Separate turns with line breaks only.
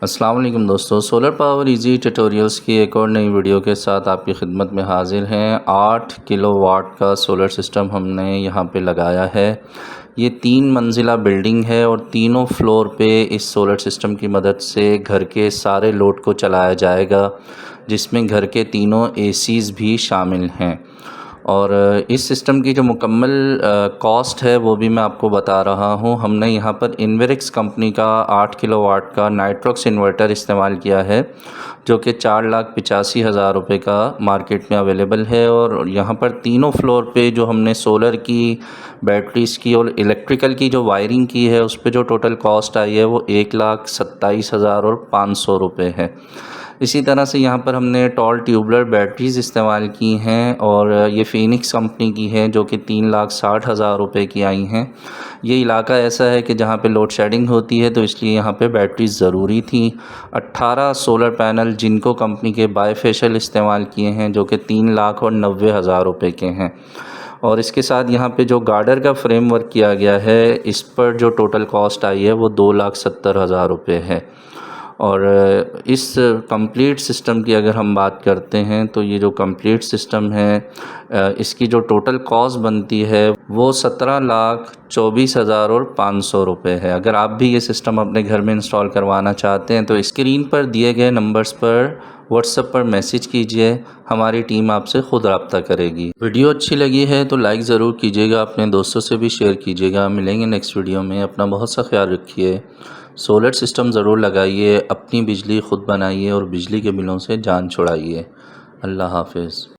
अस्सलाम वालेकुम दोस्तों, सोलर पावर इजी ट्यूटोरियल्स की एक और नई वीडियो के साथ आपकी खिदमत में हाजिर हैं। 8 किलोवाट का सोलर सिस्टम हमने यहाँ पे लगाया है। ये 3 मंजिला बिल्डिंग है और तीनों फ्लोर पे इस सोलर सिस्टम की मदद से घर के सारे लोड को चलाया जाएगा, जिसमें घर के तीनों एसीज़ भी शामिल हैं। और इस सिस्टम की जो मुकम्मल कॉस्ट है वो भी मैं आपको बता रहा हूँ। हमने यहाँ पर इन्वेरिक्स कंपनी का 8 किलोवाट का नाइट्रॉक्स इन्वर्टर इस्तेमाल किया है, जो कि 4,85,000 रुपये का मार्केट में अवेलेबल है। और यहाँ पर तीनों फ्लोर पे जो हमने सोलर की, बैटरीज़ की और इलेक्ट्रिकल की जो वायरिंग की है, उस पे जो टोटल कॉस्ट आई है वो 1,27,500 रुपये है। इसी तरह से यहाँ पर हमने टॉल ट्यूबलर बैटरीज़ इस्तेमाल की हैं और ये फ़ीनिक्स कंपनी की है, जो कि 3,60,000 रुपये की आई हैं। ये इलाका ऐसा है कि जहाँ पे लोड शेडिंग होती है, तो इसलिए यहाँ पे बैटरीज़ ज़रूरी थी। 18 सोलर पैनल जिनको कंपनी के बायफेशियल इस्तेमाल किए हैं, जो कि 3,90,000 रुपये के हैं। और इसके साथ यहाँ पे जो गार्डर का फ्रेमवर्क किया गया है, इस पर जो टोटल कॉस्ट आई है वो 2,70,000 रुपये है। और इस कंप्लीट सिस्टम की अगर हम बात करते हैं, तो ये जो कंप्लीट सिस्टम है, इसकी जो टोटल कॉस्ट बनती है वो 17,24,500 रुपये है। अगर आप भी ये सिस्टम अपने घर में इंस्टॉल करवाना चाहते हैं, तो स्क्रीन पर दिए गए नंबर्स पर व्हाट्सएप पर मैसेज कीजिए, हमारी टीम आपसे ख़ुद रब्ता करेगी। वीडियो अच्छी लगी है तो लाइक ज़रूर कीजिएगा, अपने दोस्तों से भी शेयर कीजिएगा। मिलेंगे नेक्स्ट वीडियो में। अपना बहुत सा ख्याल रखिए। सोलर सिस्टम ज़रूर लगाइए, अपनी बिजली ख़ुद बनाइए और बिजली के बिलों से जान छुड़ाइए। अल्लाह हाफ़िज़।